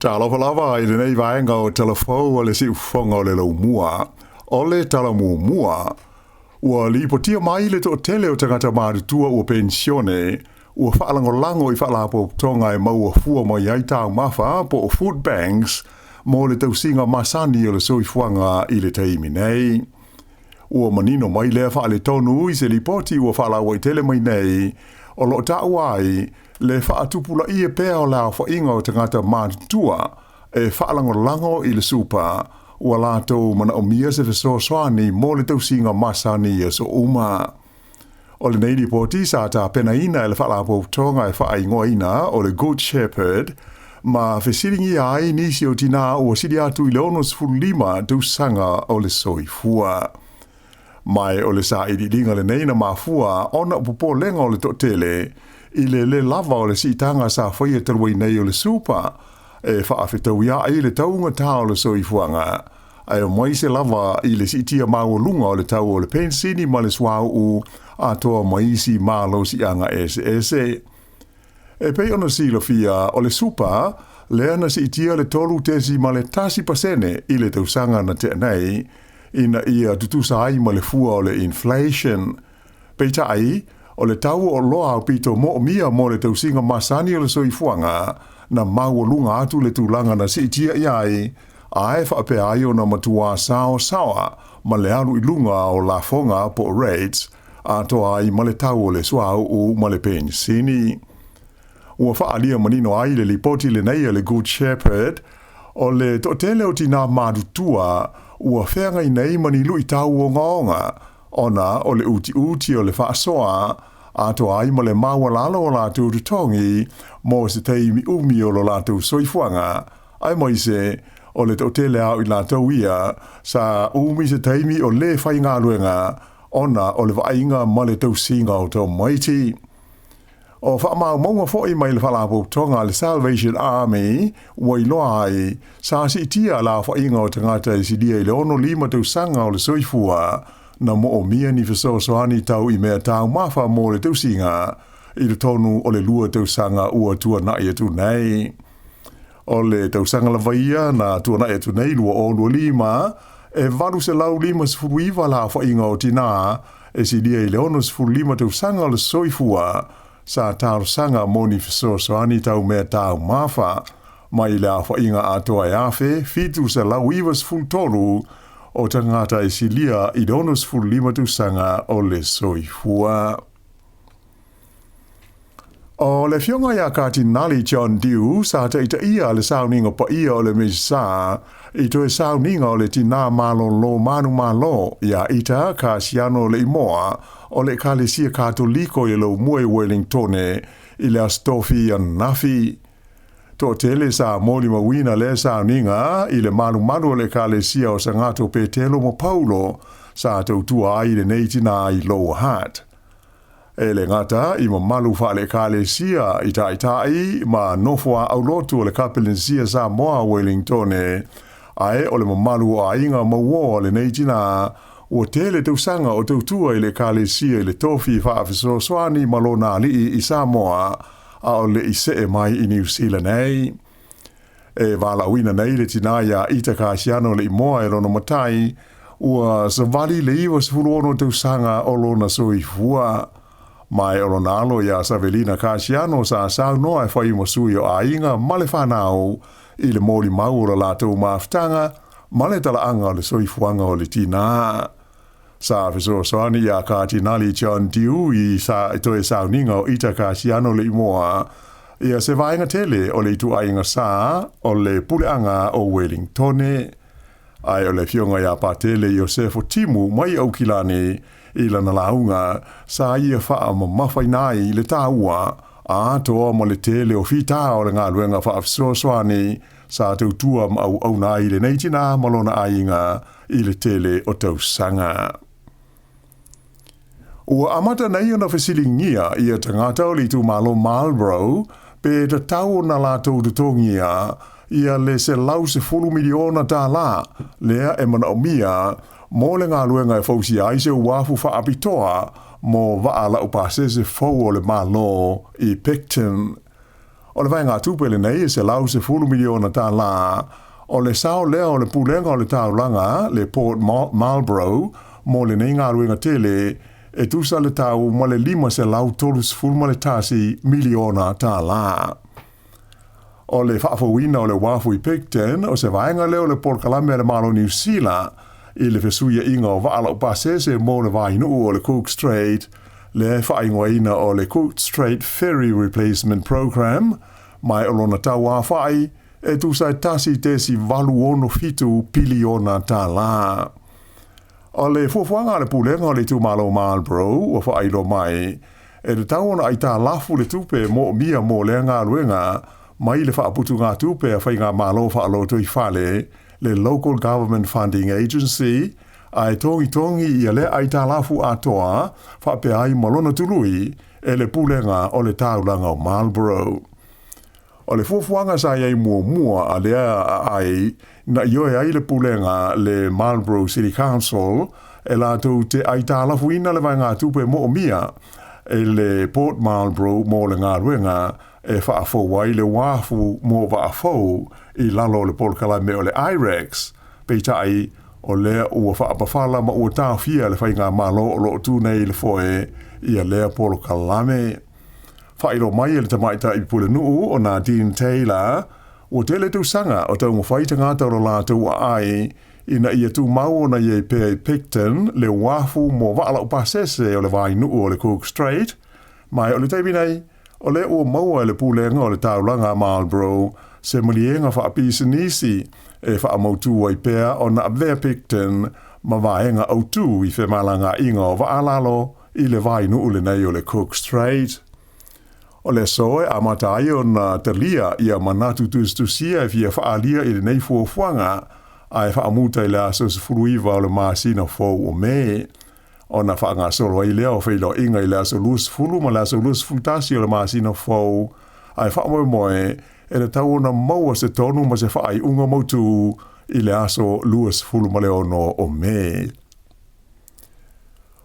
Tala lava I nei vaenga o telefo o le si ufonga o le lau mua. O le tala mua. Ua li potia mai le to tele o tangata mārutua o pensione. Ua whaalangolango I whaalapo tonga e maua fua mai aitao mafa po o food banks mo le tausinga masani o le soifuanga I le taimi nei. Ua manino mai lea whaale tonu I se li poti ua whaalawa I tele mai nei o lo ta'uai le whaatupula I e pēa o lao whainga o tangata mātua e whaalangolango I le supa ua lātou mana o mia se fesoasoani mo le tausinga masani e so uma. O le nei li poti sa ta pena ina e le whaalapo tonga e whaingoa ina o le Good Shepherd ma whesiringi ai nisi o tina ua siri atu I le onos fulima tausanga o le soifua. Mai o le sa idilinga le neina mafua ona upupo lenga o le totele I le lava o le sitanga sa whaia tarwai nei o le supa e whaafetau ia I le taunga tau le soifuanga. Ai o mai se lava I le sitia maulunga o le tau o le pensini ma le swau u a toa maisi malo si anga ese. E pei ona silo fia o le supa le ana sitia le tolu tesi ma le tasi pasene I le tausanga na te nei ina ia tutusa ai ma le fua o le inflation. Pei tai o le tau o loa o pito mo mia mo le tausinga masani o le soifuanga na maulunga atu le tulanga na sitia iai ae whaapea ai o na matua sao ma le anu I lunga o la fonga po rates a toa ai ma le tau o le swau u ma le pensini. Ua whaalia manino ai le lipoti le nei le Good Shepherd o le totele o tina madutua ua whenga I nei mani lui tau o ngaonga ona o le uti o le whaasoa a toa ai ma le maua lalo o la tutongi mo se teimi umi o lo la tu soifuanga ai moise o le totele au I la tauia sa umi se teimi o le whainga luenga ona o le vainga ma le tausinga o tau maiti. O whaamau maunga fōi mai le whalapo tonga le Salvation Army wai loa ai sa si tia la whainga o tangata I sidia I le ono lima tausanga o le soifua na mo o mia ni fesoasoani tau I mea tau mafa mo le tausinga I le tonu o le lua tausanga ua tua na ia tu nei. O le tausanga la vaia na tua na ia tu nei lua o lua lima e varu se lau lima sfuruiva la whainga o tina e sidia I le ono sfuru lima tausanga o le soifua sa tau sanga mo ni fesoasoani tau mea tau mafa mai le a whainga atoa e afe fitu se lau iwa sfuru tolu o tangata I silia I donos furu lima tausanga o le soifua. O le fionga ia kati nali John Dew sa te ita ia le sauninga pa ia o le misa I to e sauninga o le tina malo lo manu malo ia ita ka siano le imoa o le kalesia katoliko I lo mue Wellington I le astofi an nafi. To tele sa moli mawina le sauninga I le manu le kalesia o sangato petelo mo Paulo sa tautua ai le neitina I low hat. E le ngata I malu fa le kalesia I tai ma nofua au lotu o le kapelensia Sāmoa Wellington ai o le mamalu o ainga maua le neitina o tele tausanga o tautua I le kalesia I le tofi whaafesoasoani malona alii I Samoa a o le ise mai I New Zealand nei. E wala wina nei le tinaya ita kaasiano le imoa rono matai ua savali le iwa sfuruono tausanga o lona soifua. Mai o nalo ia Savelina Casiano sa saunoa e whai mosui o ainga male whanau I le mōli maura la tau maaftanga male tala anga o le soifuanga o le tina. Sa fesoasoani ia Cardinali John Dew I sa itoe sauninga o ita Casiano le imoa ia se vainga tele o le itu ainga sa o le puleanga o Wellington. Ai o le fionga ia patele Iosefo Timu mai au kilani I lana launga sa ia wha ma mawhainai I le tāua a toa mo le tele o whita o le ngā luenga whaafesoasoani sa tautua ma au nai le neitina malona ainga I le tele o tausanga. Ua amata nei ona whesilingia ia tangata o li tu malo Marlborough pe ta tau na la tau tutongia ia le se lau se 4 miliona Tala lea e mana o mia mo le ngā luenga e fausi ai se wafu whaapitoa mo waala upasese fau o le malo I Picton. O le vai ngā tūpele nei se lau se 10 miliona tā la, o le sao lea o le pulenga o le taulanga, le Port Marlborough, mo le nei ngā ruenga tele, e tusa le tau ma le 5 se lau tolus fulma le tasi miliona tā la. O le whaafawina o le wafu I Picton, o se vaenga leo le Port Kalame le malo New Zealand, I le fesuia inga o waala o pasese mo le vainu o le Cook Strait, le whaingoina o le Cook Strait Ferry Replacement Program, mai o lona tau a whai, e tu sai tasi tesi valu ono fitu piliona tā la. O le fuafuanga le pulenga o le tu malo Marlborough, o whailo mai, e le tau ona ai tā lafu le tupe mo mia mo le ngā ruenga, mai le whaaputu ngā tupe a whai ngā malo whaaloto I whale, le Local Government Funding Agency, ai tongi I le ai tā lafu atoa, whape ai malona tului, e le pulenga o le taulanga o Marlborough. O le fuafuanga sa iai mua a lea ai, na ioe ai le pulenga le Marlborough City Council, e la tau te ai tā lafu ina le vai ngā tupe mo mia, e le Port Marlborough mo le ngā ruenga, e whaafou ai le wafu mo waafou I lalo le polkalame o le IREX, peitai o lea ua whaapawhala ma ua tāwhia le whai ngā malo o lo tūnei le foe I a lea polkalame. Whairo mai le tamaita I pule nuu o nā Dean Taylor, o tele tu sanga o tau mwhaita ngā tauro la tau ai, ina ia tu mau na ye pe Picton le wafu mo waala o pasese o le vai nuu o le Cook Strait, mai o le teibinei, o le ua maua le pulenga o le taulanga Marlborough, se malienga whaapisa nisi, e whaamautu ai pea o na abvea Picton, ma vaenga au tu I whemalanga inga o waalalo I le vai nuu le nei o le Cook Strait. O le soe a matai o na talia ia manatu tustusia fia whaalia I le nei fuafuanga ai whaamuta I le aso se furuiva o le maasina fau o me. O na whaanga solo ai leo whailo inga I le aso lus fulu ma le aso lus fultasi o le maasina fau ai whaamoe moe e le tau na maua se tonu ma se whaai unga mautu I le aso lus fulu ma le ono o me.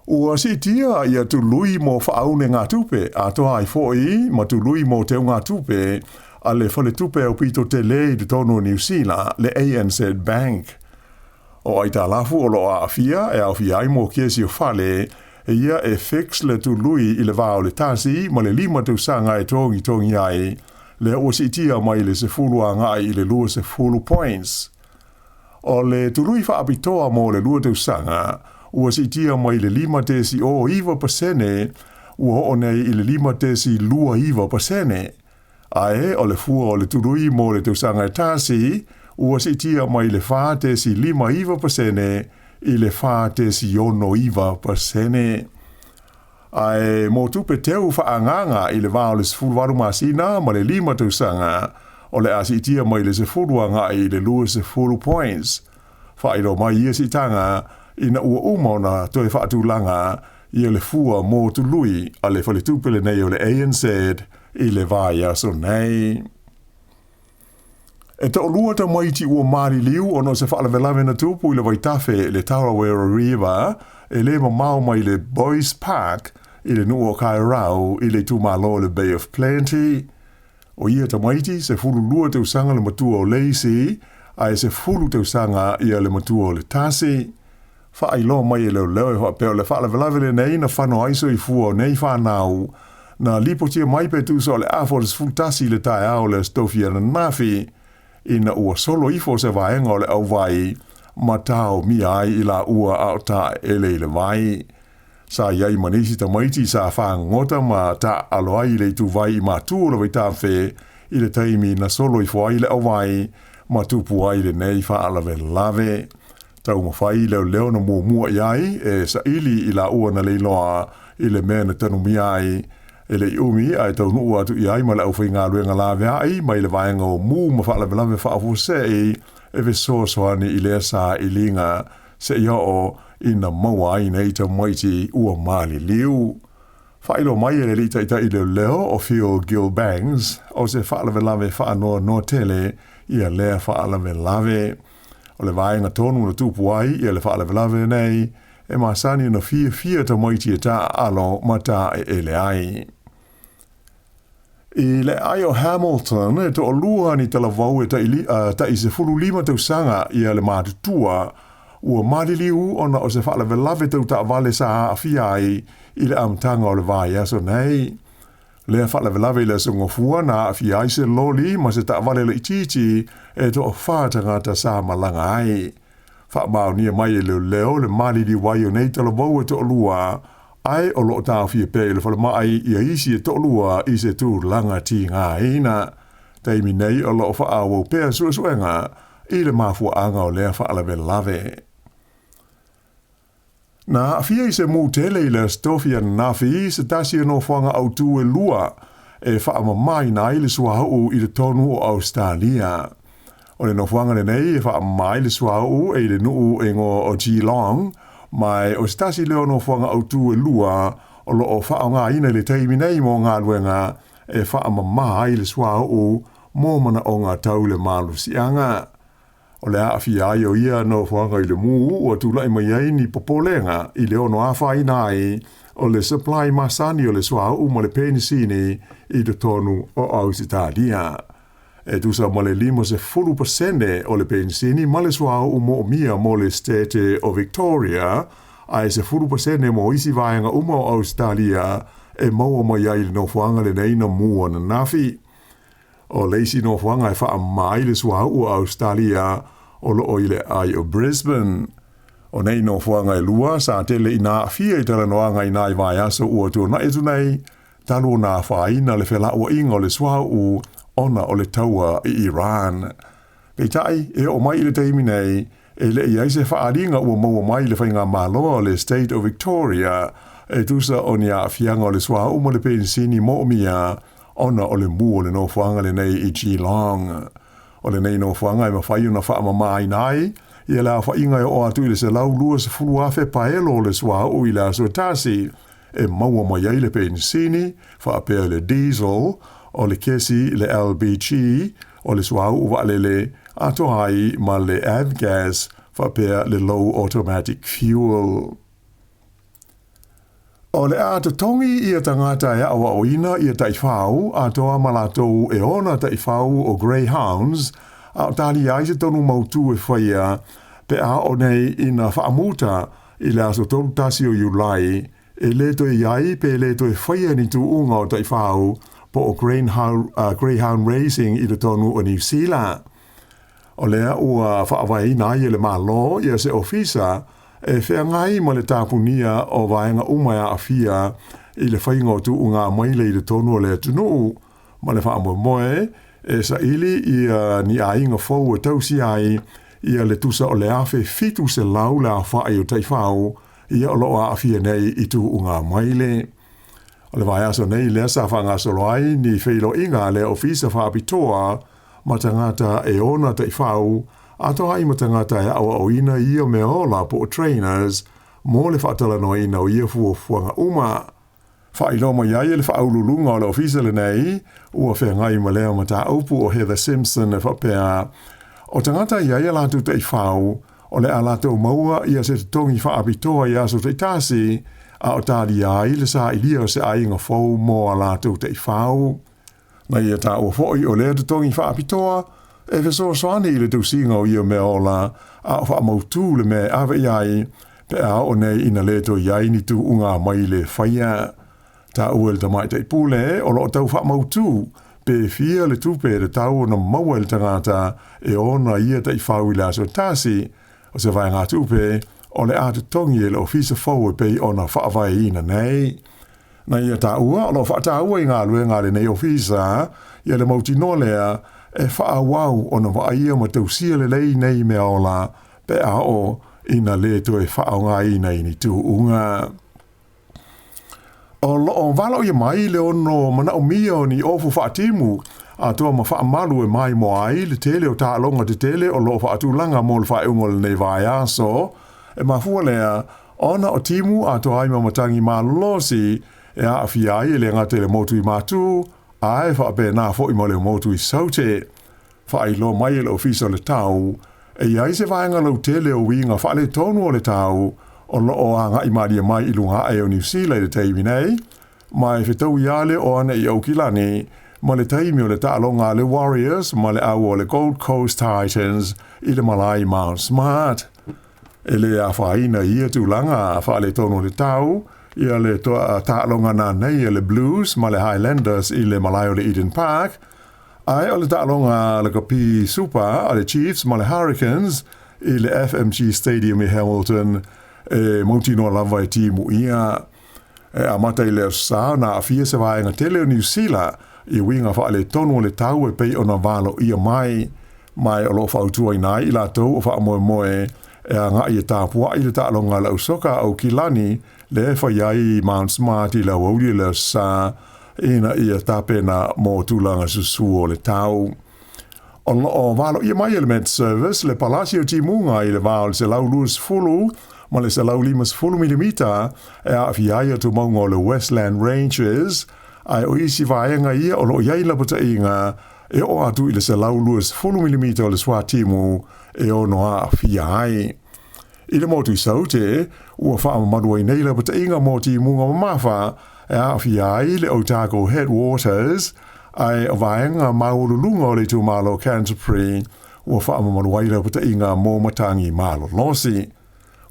Ua si tia ia tu lui mo whaaune ngā tupe, a toa ai foi ma tu lui mo teo ngā tupe, a le whale tupe au pito te lei de tono New Zealand, le ANZ Bank. O ai tā lafu o lo a awhia, e awhia ai mo kiesi o whale, e ia e fix le tu lui I le vāo le tasi, ma le 5 tu sanga e tongi ai, le o si tia mai le se fulu a ngai I le lua se fulu points. O le tu lui whaapitoa mo le lua tu sanga, ua si tia mai le 5 tesi o iwa pasene, ua o nei I le 5 tesi lua iwa pasene. Ae, o le fua o le turui mo le tausanga e tasi, ua si tia mai le 4 tesi 5 iwa pasene, I le 4 tesi ono iwa pasene. Ae, mo tupe teu whaanganga I le vāo le sefuluwaru masina, ma le 5 tausanga, o le asi tia mai le sefuluanga I le lua sefulu points. Whairo mai ia si tanga, ina ua umona toi whaatulanga I le fua mō tului a le whale tupele nei o le ANZ I le vai aso nei. E ta olua ta maiti ua mari liu ono se whaalawelawe na tupu I le waitafe le Tarawera River e le mamau mai le Boys Park I le nuo Kairau I le tumalo le Bay of Plenty. O ia ta maiti se fulu lua te usanga le matua o Lacey ai se fulu te usanga I le matua o le Tasi. Whailo mai leo e peo le whaalawelawe nei na whano aiso I fua nei whanau na lipotia mai pe tu so le afores fultasi le tae au le stofia na nafi ina ua solo ifo se vaenga o le au vai ma tau mi ai I la ua au ta ele le vai. Sa iai manisi ta maiti sa whangota ma ta aloai le tu vai I ma tu le waitawhe I le taimi na solo ifo ai le au vai ma tupu ai le nei whaalawelawe. Tau mawhai leo na mua iai e sa ili I la ua na leiloa I le mea na tanu mi ai e le iumi ai tau nuu atu iai ma le au whai ngā luenga lawe ai mai le vaenga o mu ma whaalawelawe whaafusei e ve soasoani I lea sa ilinga se ia o ina maua ai nei ta maiti ua mali liu. Whailo mai e le li taita I leo o Phil Gilbangs o se whaalawelawe whaanoa no tele ia lea whaalawelawe. O le vaenga tonu na tupu ai I le whaalawelawe nei, e masani na fia ta maiti e ta alo ma ta e ele ai. I le ai o Hamilton e to lua ni tala vau e ta i se fulu lima tau sanga i le mātutua ua mariliu ona o se whaalawe lave tau ta vale sa a fia i le amtanga o le vai aso nei. Lea whaalawe lave le sungo fua na a fia i se loli ma se ta vale le ititi e to o whātanga ta sa malanga ai. Whaamau nia mai e leo le marili wai o nei tala vau e to lua ai o lo tau fia pe le whala mai i a isi e to lua i se tu langa ti ngā ina. Teimi nei o lo whaawau pea suenga i le mafua anga o lea whaalawe lave. Na fia i se mū tele i le stofia nafi se tasi no whanga au tu e lua e whaama mai na i le suahau i le tonu o Australia. O le no whanga le nei e whaama mai le suahau e le nuu e ngo o Geelong mai o stasi leo no whanga au tu e lua o lo o whaanga ina le teimi nei mo ngā luenga e whaama mai le suahau mō mana o ngā tau le malusianga. O le awhia ai o ia no whanga i le mū o tūlai mai ai ni popolenga i le ono awhai nai o le supply masani o le suahau ma le penisini i le tonu o Ausitalia. E tusa ma le 50% o le penisini ma le suahau mo mia mo le state o Victoria ai se 50% mo isi vaenga uma o Australia e maua mai ai le no whanga le neina mua na nafi. O leisi no whanga e wha mai le suahau o Australia o lo oile ai o Brisbane. O nei no whanga e lua sa tele i nā fia i tala noanga i nā i vai aso ua tū na etu nei talo nā whaina le whela ua inga o le suahau ona o le taua i Iran. Pei tai e o mai i le teimi nei e le i aise whaaringa ua maua mai le whainga maloa o le State of Victoria e tusa o ni a fianga o le suahau mo le pensini mo mia ona o le mua o le no whanga le nei i Geelong. O le nei no whanga e mawhai una wha mai nai i la whainga e o atu i le se lau lua se fulu afe paelo o le suahau i la so tasi e maua mai ai le pensini wha apea le diesel o le kesi le LBG o le suahau uwa le ato hai ma le avgas wha apea le low automatic fuel. O le ato tongi i a tangata e awa oina i a taifau, a toa malatou e ona taifau o Greyhounds, a o tali ai se tonu mautu e whaia, pe a o nei ina whaamuta i le aso tonu tasi o Iulai, e leto e iai pe leto e whaia ni tu unga o taifau po o Greyhound Racing i le tonu o New Zealand. O lea ua whaawai nai e le malo i a se ofisa, e whea ngai ma le tāpunia o vaenga umaya a fia i le whainga o tu unga maile i le tonu o le tunu, ma le wha moe e sa ili i ni a inga fau e tausi ai i a le tusa o le afe fitu se lau la whaai o taifau i a loa a fia nei i tu unga maile. O le vai aso nei lea sa whanga solo ai ni whilo inga le ofisa whaapitoa ma tangata e ona taifau ato hai ma tangata e awa o ina i o mea ola po o trainers mo le whaatala no ina o ia fuanga uma. Whailo ma iai e le whaaululunga o le ofisa le nei ua whea ngai ma lea ma ta aupu o Heather Simpson e whapea. O tangata iai e latu te whau o le alato maua ia se tongi whaapitoa i aso te tasi a o tali ai le sa ilia se ainga fau mo alato te whau. Na ia ta ua foi o lea te tongi whaapitoa e feso soani i le tausinga o ia mea ola a o whaamautu le mea awe iai pe a o nei ina leto iai ni tu unga mai le whaia. Ta ua le tamai te pule o lo tau whaamautu pe fia le tupe le tau na maua le tangata e ona ia te whau i la so tasi o se vai ngā tupe o le atu tongi e le ofisa fau e pe ona whaavai ina nei. Na ia ta ua o lo whaataua i ngā luenga le nei ofisa ia le mauti nolea e whaawau o na waia ma tausia le lei nei mea ola pe a o ina leto e whaonga ina ini tu unga. O lo o wala o ia mai le ono mana o mia o ni ofu whaatimu a toa ma whaamalu e mai mo ai le tele o tālonga te tele o lo whaatulanga mo le whaeungo le nei vai aso e mafua lea ona o timu a toa ai mamatangi ma losi e a awhiai e le ngate le motu i matu ai whaape nā fo i mo le motu i saute. Whailo mai e le ofisa le tau e iai se vaenga lau tele o winga whaale tonu o le tau o loo anga i maria mai i lunga e o New Zealand le teimi nei, mai whetau iale o ana i aukilani ma le taimi o le ta'alonga le Warriors ma le au o le Gold Coast Titans i le malai Mount Smart. E le a whaina ia tūlanga a wha le tono le tau, ia le ta'alonga nā nei le Blues ma le Highlanders i le malai o le Eden Park, ai o le ta'alonga le Kapi Super a le Chiefs ma le Hurricanes i le FMG Stadium i Hamilton e mautino lava e timu ia. E a mata i le sa na a fia se vaenga tele o New Zealand i winga wha le tono le tau e pei o na valo ia mai o lo whautua i nai i la tau o wha moe moe e a ngai e tāpua i le ta'alonga lau soka au Kilani le whaiai Mount Smart i la wauri le sa ina i a tāpena mō tūlanga susu o le tau. O valo ia mai element service le Palacio Timunga i le valo se lau luas fulu ma le se lau limas fulu milimita e a fiaia tu maunga o le Westland Ranges ai o isi vaenga ia o lo iai la puta inga e o atu i le se lau luas fulu milimita o le Swatimu e o noa fiai. I le motu i saute, ua wha mamadua i nei la puta inga moti munga mamafa e a fiai le Otago Headwaters ai o vaenga maurulunga o le tu malo Canterbury ua wha mamadua i la puta inga mō matangi malo losi.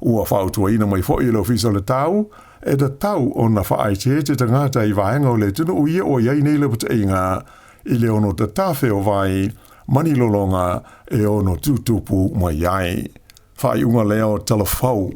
Ua whautua ina mai fo i le ofisa le tau e da tau o na whaai te tangata i vaenga o le tunu uia o iei nei le puta inga i le ono ta tawhe o vai mani lolonga e ono tutupu mai iai. Whai unga leo telefau.